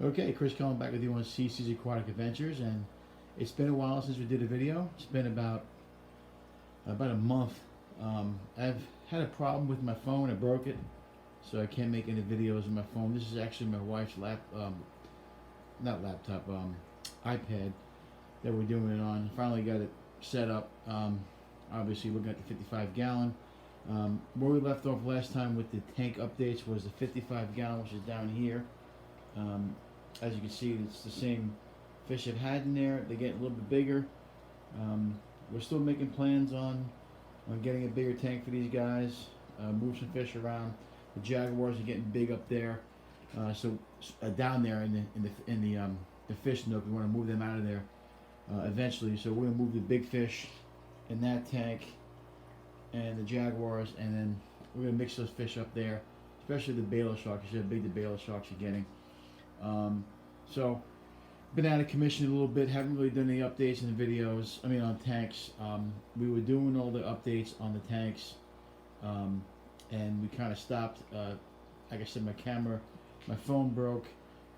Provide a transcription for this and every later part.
Okay, Chris Cohen back with you on CC's Aquatic Adventures, and it's been a while since we did a video. It's been about a month. I've had a problem with my phone. I broke it, so I can't make any videos on my phone. This is actually my wife's not laptop, iPad that we're doing it on. Finally got it set up. Obviously looking at the 55 gallon. Where we left off last time with the tank updates was the 55 gallon, which is down here. As you can see, it's the same fish I've had in there. They get a little bit bigger. We're still making plans on getting a bigger tank for these guys. Move some fish around. The jaguars are getting big up there. So down there in the fish nook, we want to move them out of there eventually. So we're gonna move the big fish in that tank and the jaguars, and then we're gonna mix those fish up there, especially the Baylor sharks. You see how big the Baylor sharks are getting. So been out of commission a little bit, haven't really done any updates in the videos, on tanks. We were doing all the updates on the tanks, and we kind of stopped. Like I said, my phone broke.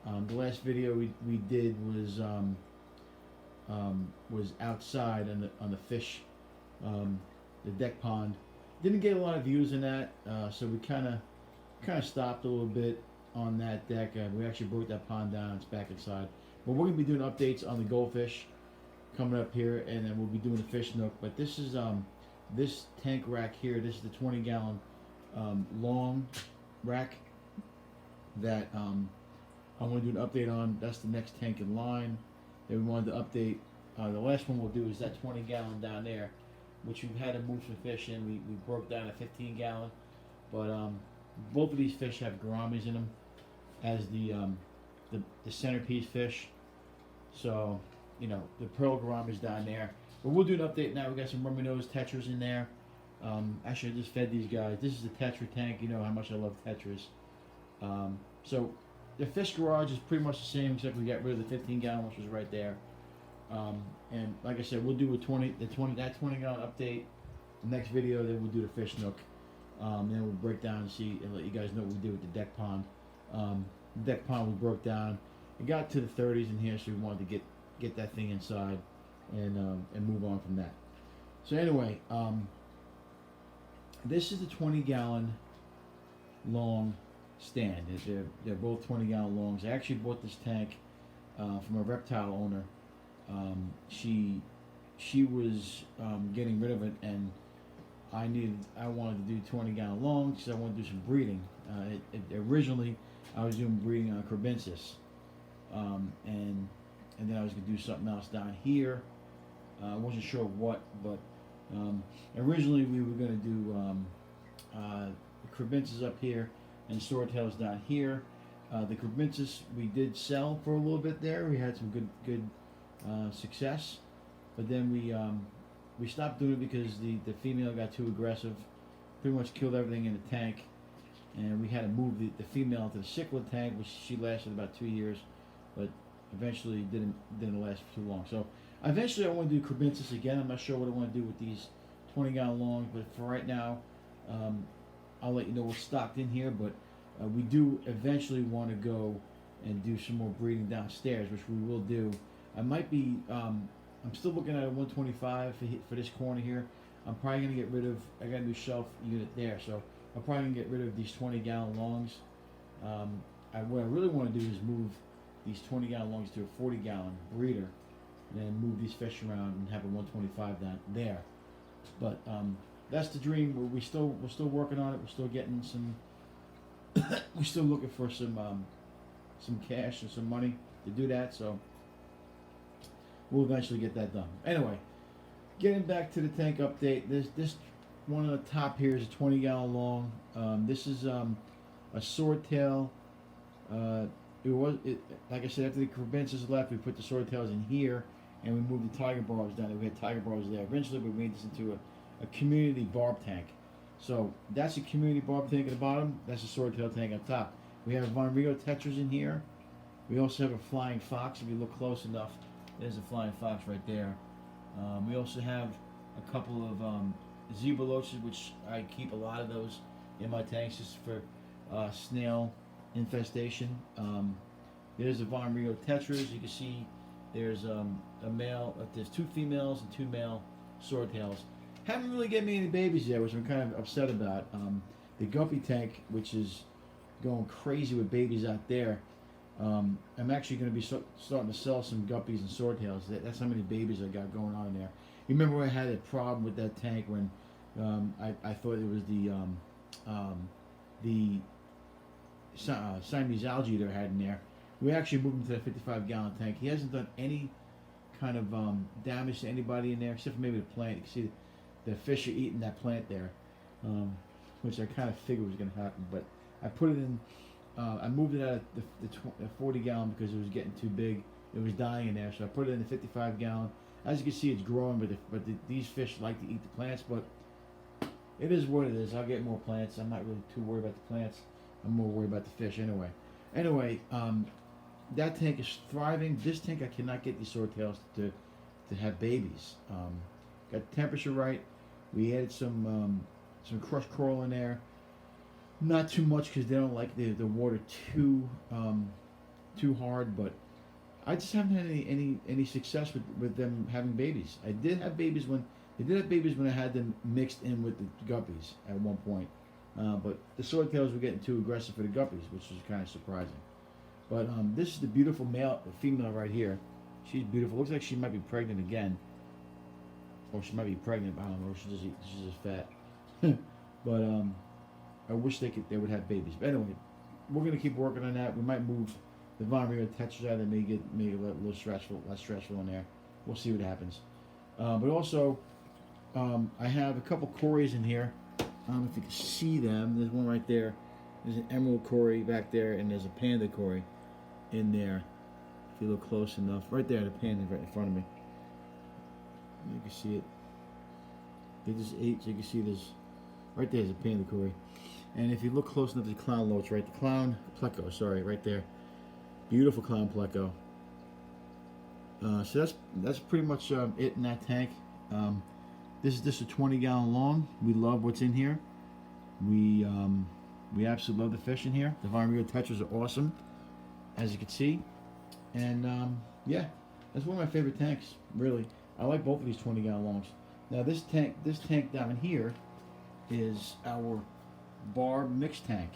The last video we did was outside on the fish, the deck pond. Didn't get a lot of views in that, so we kind of stopped a little bit on that deck. We actually broke that pond down. It's back inside. But we're going to be doing updates on the goldfish coming up here, and then we'll be doing the fish nook. But this is this tank rack here. This is the 20 gallon long rack that I want to do an update on. That's the next tank in line that we wanted to update. The last one we'll do is that 20 gallon down there, which we've had to move some fish in. We broke down a 15 gallon, but both of these fish have gouramis in them as the centerpiece fish. So, the pearl gouramis down there. But we'll do an update now. We got some rummy nose tetras in there. Actually, I just fed these guys. This is the tetra tank. You know how much I love tetras. So the fish garage is pretty much the same, except we got rid of the 15 gallon, which was right there. And like I said, we'll do that 20 gallon update. The next video, then we'll do the fish nook. Then we'll break down and see and let you guys know what we did with the deck pond. The deck pond we broke down. It got to the 30s in here, so we wanted to get that thing inside and move on from that. So anyway, this is the 20 gallon long stand. They're both 20 gallon longs. I actually bought this tank from a reptile owner. She was getting rid of it, and I wanted to do 20 gallon longs because I wanted to do some breeding. Originally I was doing breeding on Crebensis, and then I was going to do something else down here. I wasn't sure what, but originally we were going to do Crebensis up here and swordtails down here. The Crebensis we did sell for a little bit there. We had some good success, but then we stopped doing it because the female got too aggressive, pretty much killed everything in the tank, and we had to move the female to the cichlid tank, which she lasted about 2 years, but eventually didn't last for too long. So eventually I want to do Crebensis again. I'm not sure what I want to do with these 20 gallon longs, but for right now, I'll let you know what's stocked in here. But we do eventually want to go and do some more breeding downstairs, which we will do. I might be I'm still looking at a 125 for this corner here. I'm probably going to get rid of, I got a new shelf unit there, so I'm probably going to get rid of these 20 gallon longs. What I really want to do is move these 20 gallon longs to a 40 gallon breeder, and then move these fish around and have a 125 down there. But that's the dream. We're still working on it. We're still getting some, we're still looking for some cash and some money to do that, so we'll eventually get that done. Anyway, getting back to the tank update, this one on the top here is a 20 gallon long. This is a swordtail. Like I said, after the Crebensis left, we put the swordtails in here, and we moved the tiger barbs down there. We had tiger barbs there. Eventually, we made this into a community barb tank. So that's a community barb tank at the bottom. That's a swordtail tank on top. We have Von Rio tetras in here. We also have a flying fox. If you look close enough, there's a flying fox right there. We also have a couple of zebra loaches, which I keep a lot of those in my tanks just for snail infestation. There's the Von Rio tetras. You can see there's a male. There's 2 females and 2 male swordtails. Haven't really get me any babies yet, which I'm kind of upset about. The guppy tank, which is going crazy with babies out there. I'm actually going to be starting to sell some guppies and swordtails. That's how many babies I got going on in there. You remember when I had a problem with that tank when I thought it was the Siamese algae that I had in there. We actually moved him to that 55-gallon tank. He hasn't done any kind of damage to anybody in there, except for maybe the plant. You can see the fish are eating that plant there, which I kind of figured was going to happen. But I put it in. I moved it out of the 40-gallon because it was getting too big. It was dying in there, so I put it in the 55-gallon. As you can see, it's growing, but these fish like to eat the plants. But it is what it is. I'll get more plants. I'm not really too worried about the plants. I'm more worried about the fish anyway. Anyway, that tank is thriving. This tank, I cannot get these swordtails to have babies. Got the temperature right. We added some crushed coral in there. Not too much because they don't like the water too hard, but I just haven't had any success with them having babies. I did have babies when I had them mixed in with the guppies at one point, but the swordtails were getting too aggressive for the guppies, which was kind of surprising. But this is the beautiful female right here. She's beautiful. Looks like she might be pregnant again, or she might be pregnant. I don't know. She's just fat. But I wish they would have babies. But anyway, we're gonna keep working on that. We might move the Von Rio tetras out. That may get a little less stressful in there. We'll see what happens. But also, I have a couple cories in here. I don't know if you can see them. There's one right there. There's an emerald cory back there, and there's a panda cory in there. If you look close enough, right there, the panda right in front of me. You can see it. They just ate. So you can see this. Right there's a panda cory. And if you look close enough, there's a clown loach, right? The clown pleco, sorry, right there. Beautiful clown pleco. So that's pretty much it in that tank. This is just a 20-gallon long. We love what's in here. We absolutely love the fish in here. The Von Rio tetras are awesome, as you can see. And yeah, that's one of my favorite tanks. Really, I like both of these 20-gallon longs. Now this tank down here is our Barb mixed tank.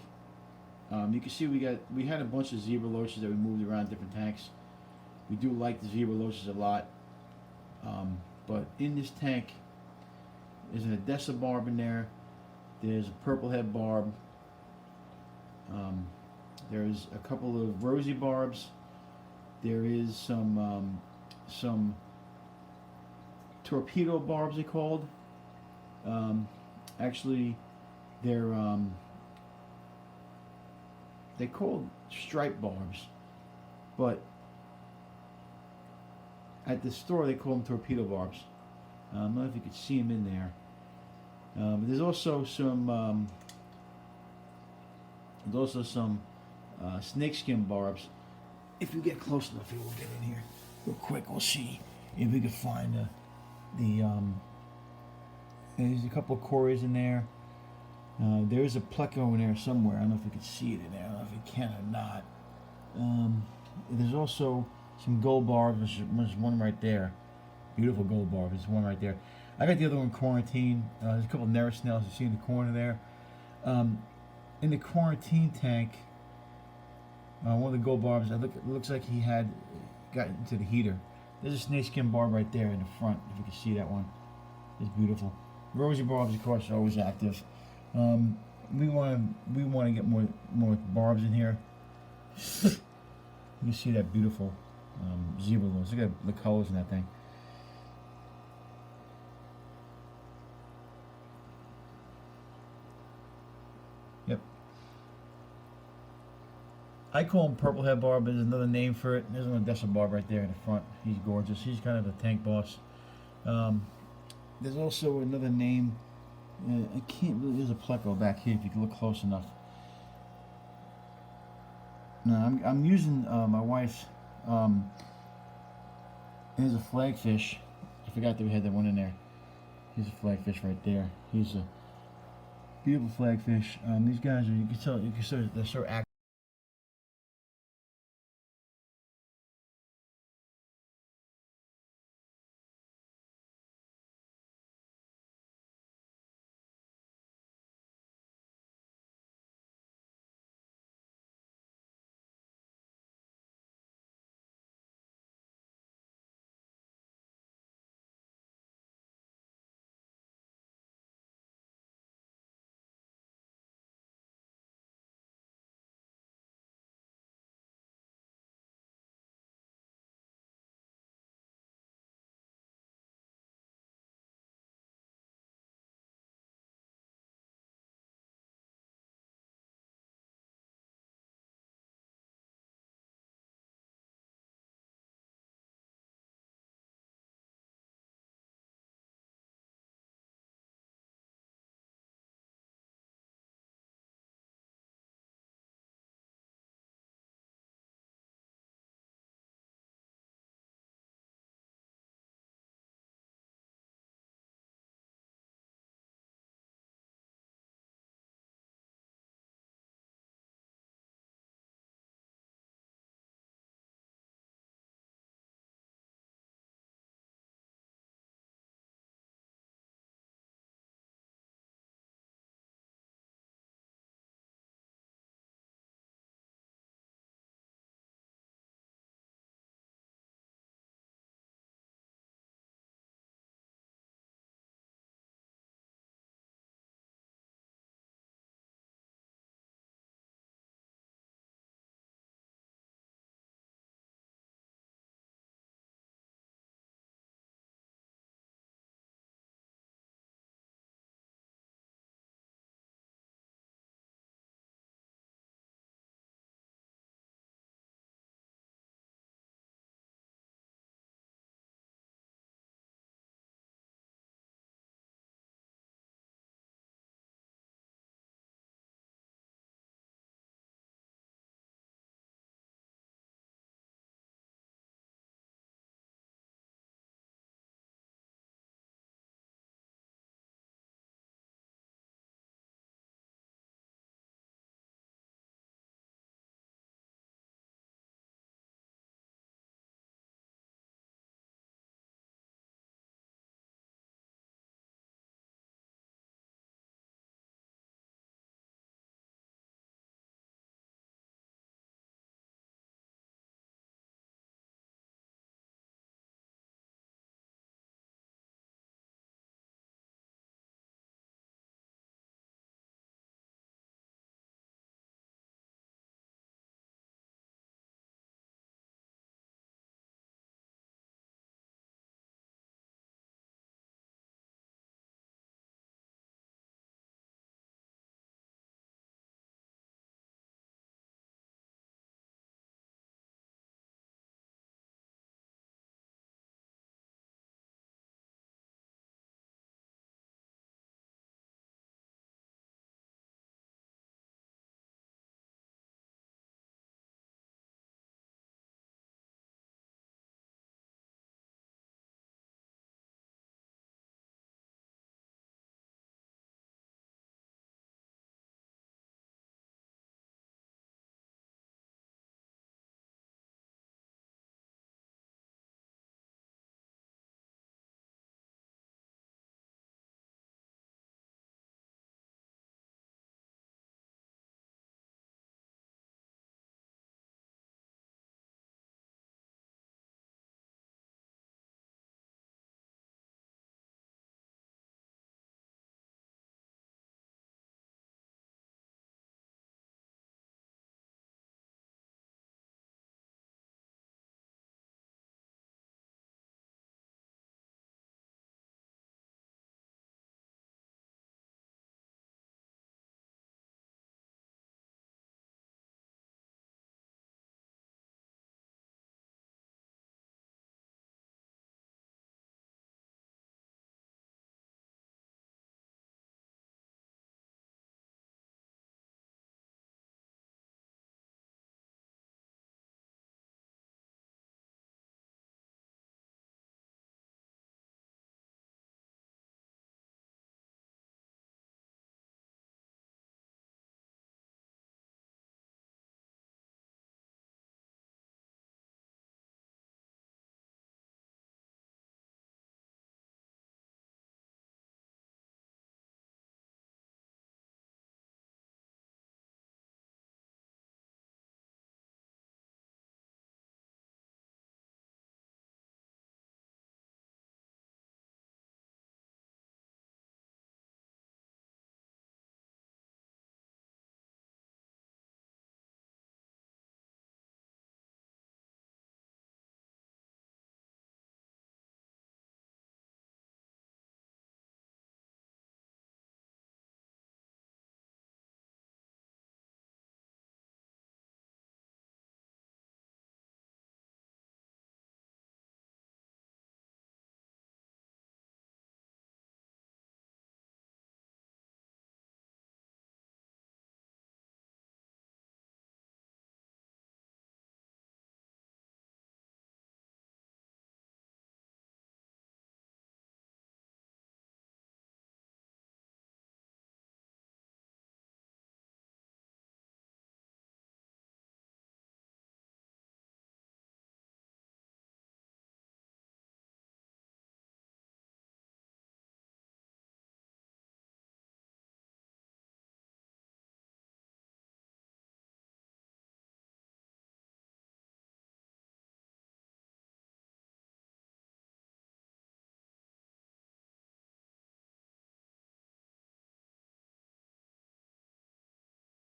You can see we had a bunch of zebra loaches that we moved around different tanks. We do like the zebra loaches a lot, but in this tank there's an Odessa barb in there. There's a purple head barb. There's a couple of rosy barbs. There is some torpedo barbs, they called. Actually, they're called striped barbs, but at the store they call them torpedo barbs. I don't know if you could see them in there. There's also some snakeskin barbs. If you get close enough, we'll get in here real quick. We'll see if we can find there's a couple of cories in there. There's a pleco in there somewhere. I don't know if you can see it in there. I don't know if you can or not. There's also some gold barbs. There's one right there. Beautiful gold barb. There's one right there. I got the other one in quarantine. There's a couple of Nereid snails you see in the corner there. In the quarantine tank, one of the gold barbs, it looks like he had got into the heater. There's a snakeskin barb right there in the front, if you can see that one. It's beautiful. Rosy barbs, of course, are always active. We want to get more barbs in here. You can see that beautiful zebra loaches. Look at the colors in that thing. Yep. I call him purple head barb, but there's another name for it. There's an Odessa barb right there in the front. He's gorgeous. He's kind of a tank boss. There's also another name. I can't really. There's a pleco back here if you can look close enough. No, I'm using my wife's. There's a flagfish. I forgot that we had that one in there. Here's a flagfish right there. He's a beautiful flagfish. These guys are. You can tell. They're so active.